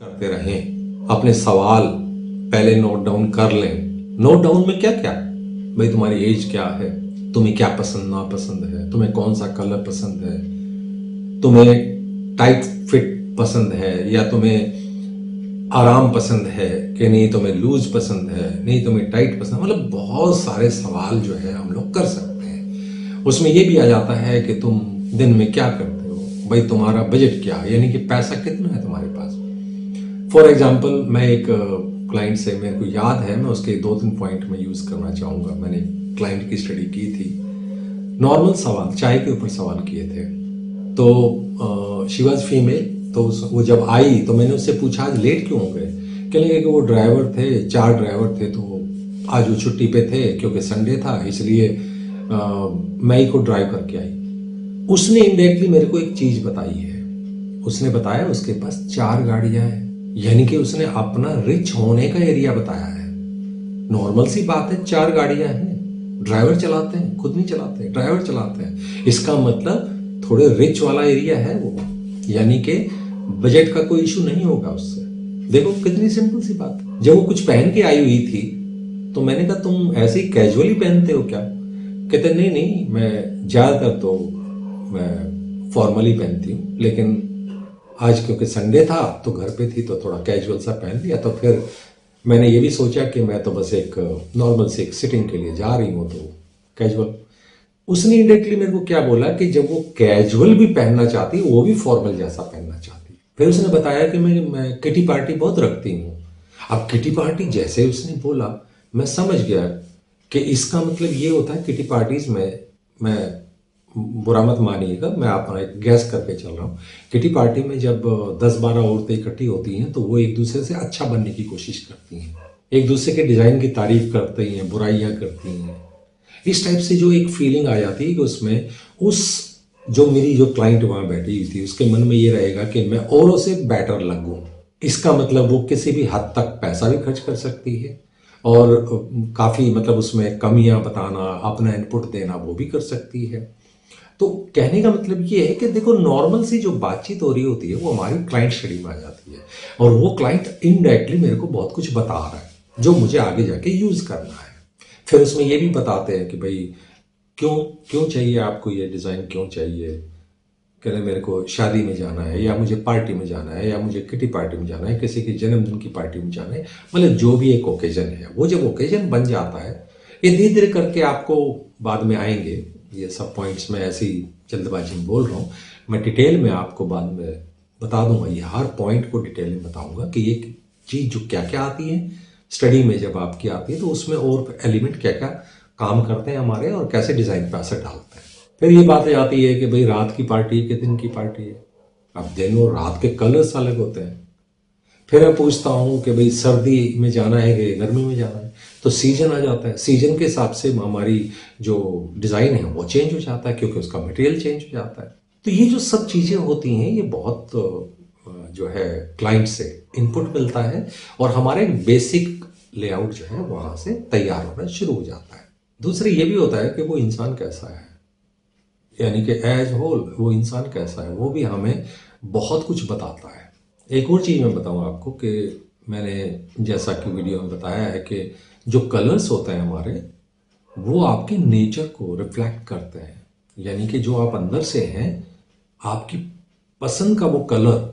करते रहें, अपने सवाल पहले नोट डाउन कर लें। नोट डाउन में क्या क्या, भाई तुम्हारी एज क्या है, तुम्हें क्या पसंद नापसंद है, तुम्हें कौन सा कलर पसंद है, तुम्हें टाइट फिट पसंद है या तुम्हें आराम पसंद है कि नहीं, तुम्हें लूज पसंद है, नहीं तुम्हें टाइट पसंद है। मतलब बहुत सारे सवाल जो है हम लोग कर सकते हैं। उसमें ये भी आ जाता है कि तुम दिन में क्या करते हो, भाई तुम्हारा बजट क्या है, यानी कि पैसा कितना है तुम्हारे पास। फॉर एग्जाम्पल मैं एक क्लाइंट से, मेरे को याद है, मैं उसके 2-3 पॉइंट में यूज़ करना चाहूँगा। मैंने क्लाइंट की स्टडी की थी, नॉर्मल सवाल चाय के ऊपर सवाल किए थे। तो शी वॉज फीमेल, तो वो जब आई तो मैंने उससे पूछा आज लेट क्यों हो गए। कहने लगे कि वो ड्राइवर थे, 4 ड्राइवर थे, तो आज वो छुट्टी पे थे क्योंकि संडे था, इसलिए मैं ही खुद ड्राइव करके आई। उसने इनडायरेक्टली मेरे को एक चीज़ बताई है। उसने बताया उसके पास 4 गाड़ियां हैं, यानी कि उसने अपना रिच होने का एरिया बताया है। नॉर्मल सी बात है, 4 गाड़ियां हैं, ड्राइवर चलाते हैं, खुद नहीं चलाते, ड्राइवर चलाते हैं। इसका मतलब थोड़े रिच वाला एरिया है वो, यानी कि बजट का कोई इशू नहीं होगा उससे। देखो कितनी सिंपल सी बात है। जब वो कुछ पहन के आई हुई थी तो मैंने कहा तुम ऐसे ही कैजुअली पहनते हो क्या। कहते नहीं नहीं, मैं ज़्यादातर तो मैं फॉर्मली पहनती हूँ, लेकिन आज क्योंकि संडे था तो घर पे थी तो थोड़ा कैजुअल सा पहन लिया। तो फिर मैंने ये भी सोचा कि मैं तो बस एक नॉर्मल से एक सिटिंग के लिए जा रही हूँ तो कैजुअल। उसने इंडायरेक्टली मेरे को क्या बोला कि जब वो कैजुअल भी पहनना चाहती है वो भी फॉर्मल जैसा पहनना चाहती है। फिर उसने बताया कि मैं किटी पार्टी बहुत रखती हूँ। अब किटी पार्टी जैसे उसने बोला मैं समझ गया कि इसका मतलब ये होता है किटी पार्टीज में, मैं बुरा मत मानिएगा, मैं अपना एक गैस करके चल रहा हूँ। किटी पार्टी में जब 10-12 औरतें इकट्ठी होती हैं तो वो एक दूसरे से अच्छा बनने की कोशिश करती हैं, एक दूसरे के डिज़ाइन की तारीफ करती हैं, बुराइयां करती हैं। इस टाइप से जो एक फीलिंग आ जाती है कि उसमें उस जो मेरी जो क्लाइंट वहाँ बैठी हुई थी उसके मन में ये रहेगा कि मैं औरों से बेटर लगूं। इसका मतलब वो किसी भी हद तक पैसा भी खर्च कर सकती है और काफ़ी मतलब उसमें कमियां बताना, अपना इनपुट देना वो भी कर सकती है। तो कहने का मतलब ये है कि देखो नॉर्मल सी जो बातचीत हो रही होती है वो हमारी क्लाइंट स्टडी में आ जाती है और वो क्लाइंट इनडायरेक्टली मेरे को बहुत कुछ बता रहा है जो मुझे आगे जाके यूज़ करना है। फिर उसमें ये भी बताते हैं कि भाई क्यों क्यों चाहिए आपको ये डिज़ाइन, क्यों चाहिए। कह रहे मेरे को शादी में जाना है या मुझे पार्टी में जाना है या मुझे किटी पार्टी में जाना है, किसी के जन्मदिन की पार्टी में जाना है, मतलब जो भी एक ओकेजन है। वो जब ओकेजन बन जाता है, ये धीरे धीरे करके आपको बाद में आएंगे ये सब पॉइंट्स। में ऐसी जल्दबाजी में बोल रहा हूँ, मैं डिटेल में आपको बाद में बता दूंगा, ये हर पॉइंट को डिटेल में बताऊंगा कि ये चीज़ जो क्या क्या आती है स्टडी में जब आपकी आती है तो उसमें और एलिमेंट क्या क्या काम करते हैं हमारे और कैसे डिज़ाइन पे असर डालते हैं। फिर ये बात आती है कि भाई रात की पार्टी है कि दिन की पार्टी है। अब दिन और रात के कलर्स अलग होते हैं। फिर मैं पूछता हूँ कि भाई सर्दी में जाना है कि गर्मी में जाना है, तो सीजन आ जाता है, सीजन के हिसाब से हमारी जो डिज़ाइन है वो चेंज हो जाता है क्योंकि उसका मटेरियल चेंज हो जाता है। तो ये जो सब चीज़ें होती हैं ये बहुत जो है क्लाइंट से इनपुट मिलता है और हमारे बेसिक लेआउट जो है वहाँ से तैयार होना शुरू हो जाता है। दूसरी ये भी होता है कि वो इंसान कैसा है, यानी कि एज होल वो इंसान कैसा है वो भी हमें बहुत कुछ बताता है। एक और चीज़ मैं बताऊँ आपको कि मैंने जैसा कि वीडियो में बताया है कि जो कलर्स होते हैं हमारे वो आपके नेचर को रिफ्लेक्ट करते हैं, यानी कि जो आप अंदर से हैं आपकी पसंद का वो कलर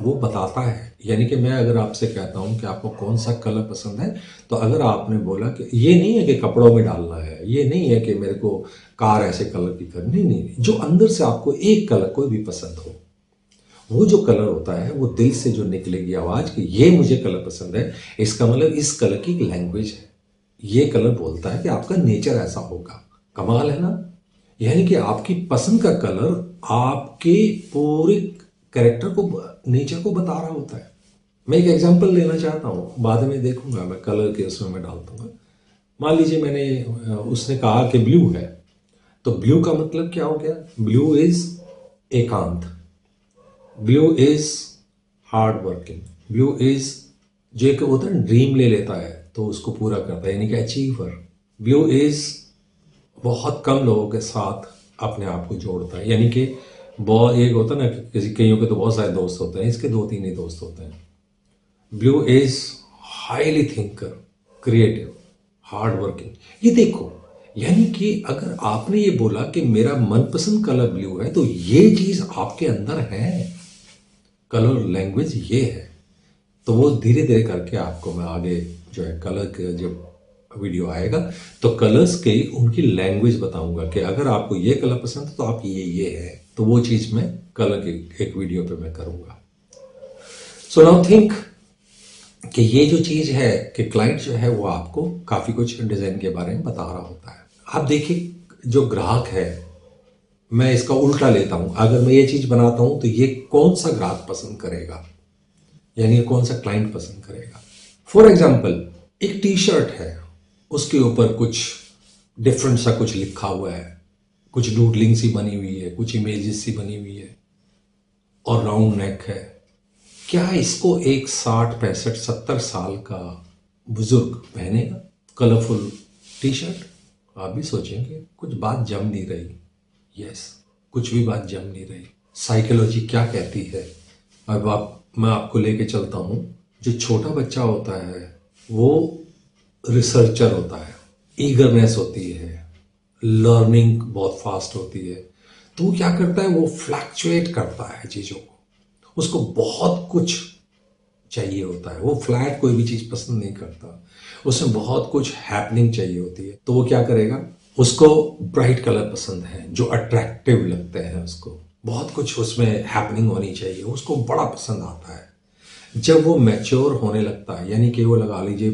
वो बताता है। यानी कि मैं अगर आपसे कहता हूँ कि आपको कौन सा कलर पसंद है, तो अगर आपने बोला कि ये नहीं है कि कपड़ों में डालना है, ये नहीं है कि मेरे को कार ऐसे कलर की करनी, नहीं, जो अंदर से आपको एक कलर कोई भी पसंद हो, वो जो कलर होता है वो दिल से जो निकलेगी आवाज़ कि ये मुझे कलर पसंद है, इसका मतलब इस कलर की एक लैंग्वेज है। ये कलर बोलता है कि आपका नेचर ऐसा होगा। कमाल है ना। यानी कि आपकी पसंद का कलर आपके पूरे कैरेक्टर को, नेचर को बता रहा होता है। मैं एक एग्जांपल लेना चाहता हूँ, बाद में देखूंगा मैं कलर के उसमें मैं डाल दूंगा। मान लीजिए मैंने उसने कहा कि ब्लू है, तो ब्लू का मतलब क्या हो गया, ब्लू इज एकांत, blue is hard working, blue is जो एक होता है ड्रीम ले लेता है तो उसको पूरा करता है, यानी कि अचीवर। ब्लू इज बहुत कम लोगों के साथ अपने आप को जोड़ता है, यानी कि बहुत एक होता है ना कि किसी कईयों के तो बहुत सारे दोस्त होते हैं, इसके 2-3 ही दोस्त होते हैं। Blue is highly thinker, creative, hard working. ये देखो, यानी कि अगर आपने ये बोला कि मेरा मनपसंद कलर ब्लू है, तो ये चीज आपके अंदर है, कलर लैंग्वेज ये है। तो वो धीरे धीरे करके आपको मैं आगे जो है कलर का जब वीडियो आएगा तो कलर्स के उनकी लैंग्वेज बताऊंगा कि अगर आपको ये कलर पसंद है तो आप ये है, तो वो चीज मैं कलर के एक वीडियो पे मैं करूंगा। सो नाउ थिंक कि ये जो चीज है कि क्लाइंट जो है वो आपको काफी कुछ डिजाइन के बारे में बता रहा होता है। आप देखिए, जो ग्राहक है, मैं इसका उल्टा लेता हूं, अगर मैं ये चीज बनाता हूं तो ये कौन सा ग्राहक पसंद करेगा, यानी कौन सा क्लाइंट पसंद करेगा। फॉर एग्जाम्पल, एक टी शर्ट है, उसके ऊपर कुछ डिफरेंट सा कुछ लिखा हुआ है, कुछ डूडलिंग सी बनी हुई है, कुछ इमेजेस सी बनी हुई है और राउंड नेक है। क्या इसको एक 60, 65, 70 साल का बुजुर्ग पहनेगा कलरफुल टी शर्ट? आप भी सोचेंगे कुछ बात जम नहीं रही। यस, कुछ भी बात जम नहीं रही। साइकोलॉजी क्या कहती है? अब मैं आपको लेके चलता हूं। जो छोटा बच्चा होता है वो रिसर्चर होता है, ईगरनेस होती है, लर्निंग बहुत फास्ट होती है, तो वो क्या करता है, वो फ्लैक्चुएट करता है चीज़ों को, उसको बहुत कुछ चाहिए होता है, वो फ्लैट कोई भी चीज़ पसंद नहीं करता, उसमें बहुत कुछ हैपनिंग चाहिए होती है। तो वो क्या करेगा, उसको ब्राइट कलर पसंद है जो अट्रैक्टिव लगते हैं, उसको बहुत कुछ उसमें हैपनिंग होनी चाहिए, उसको बड़ा पसंद आता है। जब वो मैच्योर होने लगता है, यानी कि वो लगा लीजिए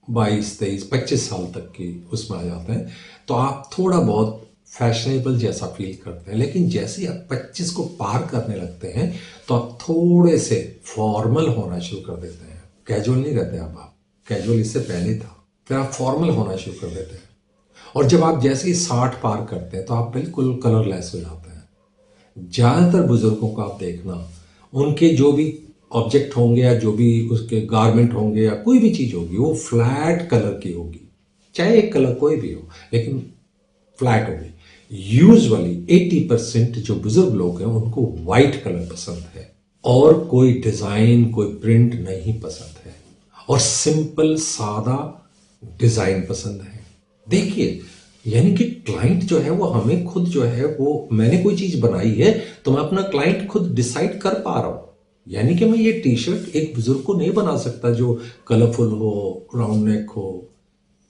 22, 23, 25 साल तक की उसमें आ जाते हैं, तो आप थोड़ा बहुत फैशनेबल जैसा फील करते हैं। लेकिन जैसे ही आप 25 को पार करने लगते हैं तो आप थोड़े से फॉर्मल होना शुरू कर देते हैं। कैजुअल नहीं रहते आप कैजुअल इससे पहले था, फिर आप फॉर्मल होना शुरू कर देते हैं। और जब आप जैसे ही 60 पार करते हैं तो आप बिल्कुल कलरलेस हो जाते हैं। ज़्यादातर बुजुर्गों को आप देखना, उनके जो भी ऑब्जेक्ट होंगे या जो भी उसके गारमेंट होंगे या कोई भी चीज़ होगी, वो फ्लैट कलर की होगी, चाहे एक कलर कोई भी हो, लेकिन फ्लैट होगी। यूजुअली 80% जो बुजुर्ग लोग हैं उनको वाइट कलर पसंद है और कोई डिजाइन, कोई प्रिंट नहीं पसंद है, और सिंपल सादा डिजाइन पसंद है। देखिए, यानी कि क्लाइंट जो है वो हमें खुद जो है वो, मैंने कोई चीज बनाई है तो मैं अपना क्लाइंट खुद डिसाइड कर पा रहा हूं। यानी कि मैं ये टी शर्ट एक बुजुर्ग को नहीं बना सकता जो कलरफुल हो, राउंड नेक हो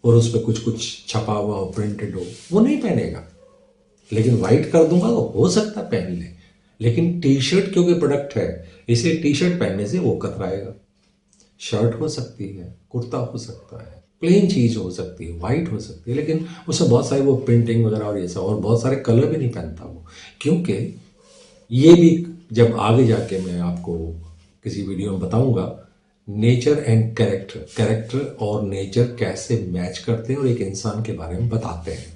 और उस पर कुछ कुछ छपा हुआ हो, प्रिंटेड हो, वो नहीं पहनेगा। लेकिन वाइट कर दूंगा तो हो सकता है पहन ले, लेकिन टी शर्ट क्योंकि प्रोडक्ट है इसलिए टी शर्ट पहनने से वो कतराएगा। शर्ट हो सकती है, कुर्ता हो सकता है, प्लेन चीज हो सकती है, वाइट हो सकती है, लेकिन उसमें बहुत सारी वो प्रिंटिंग वगैरह और ये सब और बहुत सारे कलर भी नहीं पहनता वो। क्योंकि ये भी जब आगे जाके मैं आपको किसी वीडियो में बताऊंगा, नेचर एंड कैरेक्टर, कैरेक्टर और नेचर कैसे मैच करते हैं और एक इंसान के बारे में बताते हैं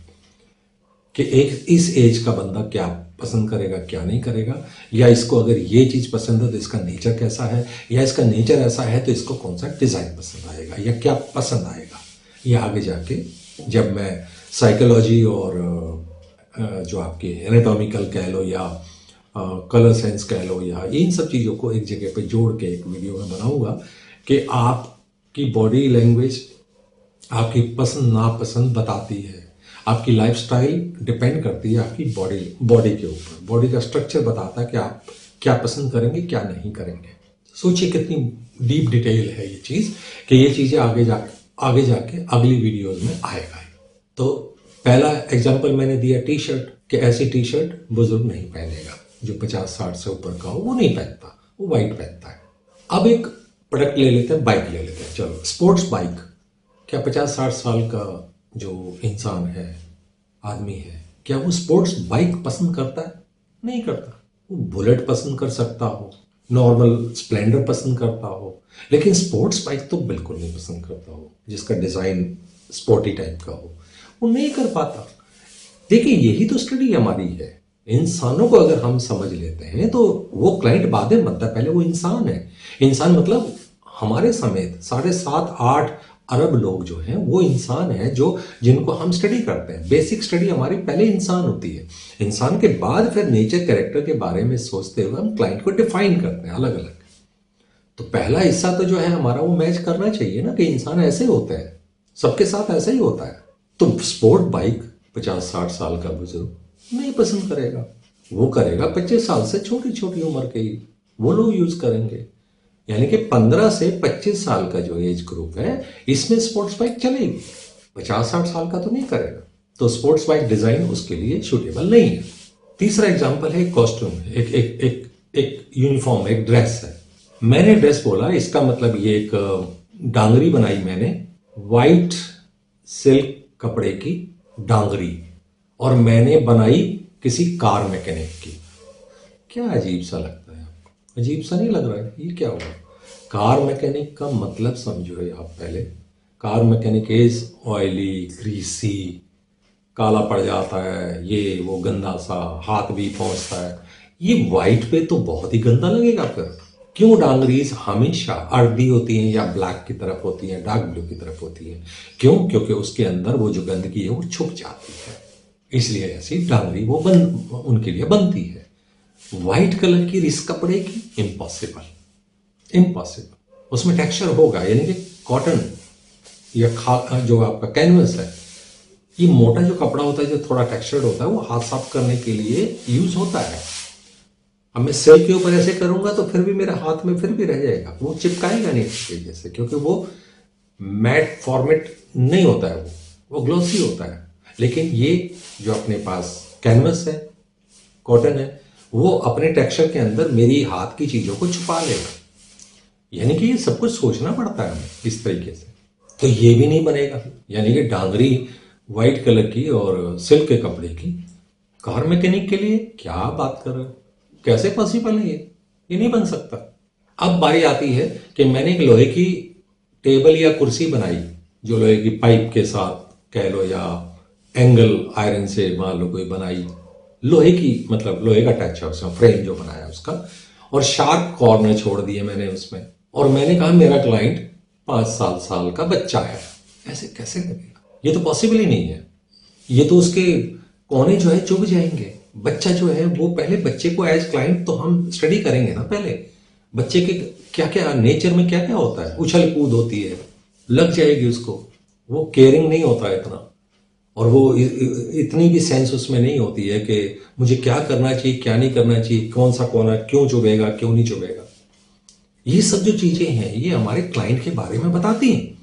कि एक इस एज का बंदा क्या पसंद करेगा, क्या नहीं करेगा, या इसको अगर ये चीज पसंद है तो इसका नेचर कैसा है, या इसका नेचर ऐसा है तो इसको कौन सा डिजाइन पसंद आएगा या क्या पसंद आएगा। ये आगे जाके जब मैं साइकोलॉजी और जो आपकी एनाटॉमिकल कह लो या कलर सेंस कह लो, या इन सब चीज़ों को एक जगह पे जोड़ के एक वीडियो में बनाऊंगा कि आपकी बॉडी लैंग्वेज आपकी पसंद नापसंद बताती है, आपकी लाइफस्टाइल डिपेंड करती है आपकी बॉडी के ऊपर। बॉडी का स्ट्रक्चर बताता है कि आप क्या पसंद करेंगे, क्या नहीं करेंगे। सोचिए कितनी डीप डिटेल है ये चीज़ कि ये चीज़ें आगे जाके अगली वीडियोज में आएगा। तो पहला एग्जाम्पल मैंने दिया टी शर्ट, कि ऐसी टी शर्ट बुजुर्ग नहीं पहनेगा, जो 50-60 से ऊपर का हो वो नहीं पहनता, वो वाइट पहनता है। अब एक प्रोडक्ट ले लेते हैं, बाइक ले लेते हैं। चलो, स्पोर्ट्स बाइक, क्या 50-60 साल का जो इंसान है, आदमी है, क्या वो स्पोर्ट्स बाइक पसंद करता है? नहीं करता। वो बुलेट पसंद कर सकता हो, नॉर्मल स्प्लेंडर पसंद करता हो, लेकिन स्पोर्ट्स बाइक तो बिल्कुल नहीं पसंद करता हो जिसका डिजाइन स्पोर्टी टाइप का हो, वो नहीं कर पाता। देखिए, यही तो स्टडी हमारी है। इंसानों को अगर हम समझ लेते हैं तो वो क्लाइंट बाद में बनता है, पहले वो इंसान है। इंसान मतलब हमारे समेत 7.5-8 अरब लोग जो हैं वो इंसान है, जो जिनको हम स्टडी करते हैं। बेसिक स्टडी हमारी पहले इंसान होती है, इंसान के बाद फिर नेचर कैरेक्टर के बारे में सोचते हुए हम क्लाइंट को डिफाइन करते हैं अलग अलग। तो पहला हिस्सा तो जो है हमारा वो मैच करना चाहिए ना, कि इंसान ऐसे होते हैं, सबके साथ ऐसा ही होता है। तो स्पोर्ट बाइक 50-60 साल का बुजुर्ग नहीं पसंद करेगा, वो करेगा 25 साल से छोटी छोटी उम्र के ही वो लोग यूज करेंगे। यानी कि 15 से 25 साल का जो एज ग्रुप है इसमें स्पोर्ट्स बाइक चलेगी, 50-60 साल का तो नहीं करेगा। तो स्पोर्ट्स बाइक डिजाइन उसके लिए सूटेबल नहीं है। तीसरा एग्जाम्पल है कॉस्ट्यूम, एक एक एक एक यूनिफॉर्म, एक ड्रेस है। मैंने ड्रेस बोला, इसका मतलब ये एक डांगरी बनाई मैंने, वाइट सिल्क कपड़े की डांगरी, और मैंने बनाई किसी कार मैकेनिक की। क्या अजीब सा लगता है आपको? अजीब सा नहीं लग रहा है? ये क्या हुआ? कार मैकेनिक का मतलब समझो है आप पहले। Car mechanic is oily, greasy, काला पड़ जाता है, ये वो गंदा सा, हाथ भी पहुंचता है। ये वाइट पे तो बहुत ही गंदा लगेगा फिर। क्यों डांगरीज हमेशा अर्दी होती हैं या ब्लैक की तरफ होती हैं, डार्क ब्लू की तरफ होती हैं? क्यों? क्योंकि उसके अंदर वो जो गंदगी है वो छुप जाती है, इसलिए ऐसी डांगरी वो उनके लिए बनती है। व्हाइट कलर की इस कपड़े की इम्पॉसिबल, इम्पॉसिबल। उसमें टेक्सचर होगा, यानी कि कॉटन या जो आपका कैनवस है, ये मोटा जो कपड़ा होता है जो थोड़ा टेक्सचर्ड होता है, वो हाथ साफ करने के लिए यूज होता है। अब मैं सिल्क के ऊपर ऐसे करूंगा तो फिर भी मेरे हाथ में फिर भी रह जाएगा, वो चिपकाएगा नहीं इस तरीके से, क्योंकि वो मैट फॉर्मेट नहीं होता है, वो ग्लॉसी होता है। लेकिन ये जो अपने पास कैनवस है, कॉटन है, वो अपने टेक्सचर के अंदर मेरी हाथ की चीजों को छुपा लेगा। यानी कि ये सब कुछ सोचना पड़ता है हमें इस तरीके से। तो ये भी नहीं बनेगा, यानी कि डांगरी व्हाइट कलर की और सिल्क के कपड़े की कार मैकेनिक के लिए क्या बात कर रहे हो? कैसे पॉसिबल है ये नहीं बन सकता। अब बारी आती है कि मैंने एक लोहे की टेबल या कुर्सी बनाई, जो लोहे की पाइप के साथ कह लो, या एंगल आयरन से मान लो कोई बनाई, लोहे की, मतलब लोहे का टच है उसमें, फ्रेम जो बनाया उसका, और शार्प कॉर्नर छोड़ दिए मैंने उसमें, और मैंने कहा मेरा क्लाइंट 5 साल का बच्चा है। ऐसे कैसे लगेगा? ये तो पॉसिबल ही नहीं है। ये तो उसके कोने जो है चुभ जाएंगे। बच्चा जो है वो, पहले बच्चे को एज क्लाइंट तो हम स्टडी करेंगे ना पहले, बच्चे के क्या क्या नेचर में क्या क्या होता है। उछल कूद होती है, लग जाएगी उसको, वो केयरिंग नहीं होता है इतना, और वो इतनी भी सेंस उसमें नहीं होती है कि मुझे क्या करना चाहिए क्या नहीं करना चाहिए, कौन सा कोना क्यों चुभेगा क्यों नहीं चुभेगा। ये सब जो चीजें हैं ये हमारे क्लाइंट के बारे में बताती हैं।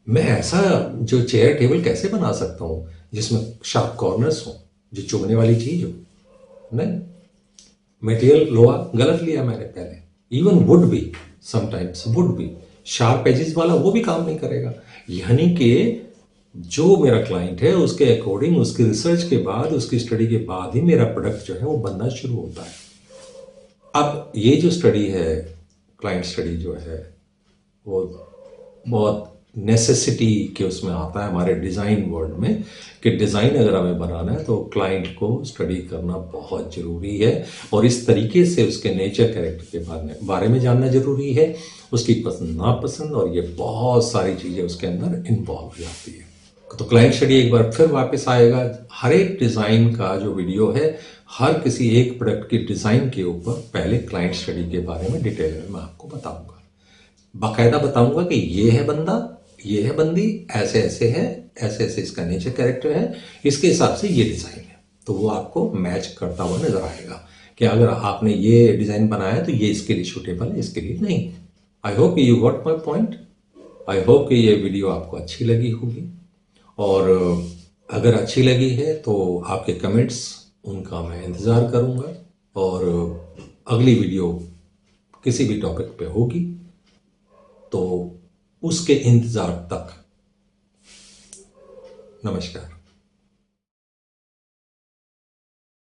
मैं ऐसा जो चेयर टेबल कैसे बना सकता हूं जिसमें शार्प कॉर्नर्स हो, जो चुभने वाली चीज हो? नहीं, मटेरियल लोहा गलत लिया मैंने पहले। इवन वुड भी, समटाइम्स वुड भी शार्प एजेस वाला वो भी काम नहीं करेगा। यानी कि जो मेरा क्लाइंट है उसके अकॉर्डिंग, उसकी रिसर्च के बाद, उसकी स्टडी के बाद ही मेरा प्रोडक्ट जो है वो बनना शुरू होता है। अब ये जो स्टडी है, क्लाइंट स्टडी जो है, वो बहुत नेसेसिटी के उसमें आता है हमारे डिज़ाइन वर्ल्ड में, कि डिज़ाइन अगर हमें बनाना है तो क्लाइंट को स्टडी करना बहुत ज़रूरी है, और इस तरीके से उसके नेचर कैरेक्टर के बारे में जानना ज़रूरी है, उसकी पसंद नापसंद, और ये बहुत सारी चीज़ें उसके अंदर इन्वॉल्व हो जाती है। तो क्लाइंट स्टडी एक बार फिर वापस आएगा। हर एक डिज़ाइन का जो वीडियो है, हर किसी एक प्रोडक्ट की डिज़ाइन के ऊपर पहले क्लाइंट स्टडी के बारे में डिटेल में मैं आपको बताऊंगा, बाकायदा बताऊंगा कि ये है बंदा, ये है बंदी, ऐसे ऐसे है, ऐसे ऐसे इसका नेचर कैरेक्टर है, इसके हिसाब से ये डिज़ाइन है। तो वो आपको मैच करता हुआ नजर आएगा कि अगर आपने ये डिज़ाइन बनाया तो ये इसके लिए सूटेबल है, इसके लिए नहीं। I hope you got my point. I hope कि ये वीडियो आपको अच्छी लगी होगी, और अगर अच्छी लगी है तो आपके कमेंट्स, उनका मैं इंतज़ार करूँगा, और अगली वीडियो किसी भी टॉपिक पे होगी तो उसके इंतज़ार तक नमस्कार।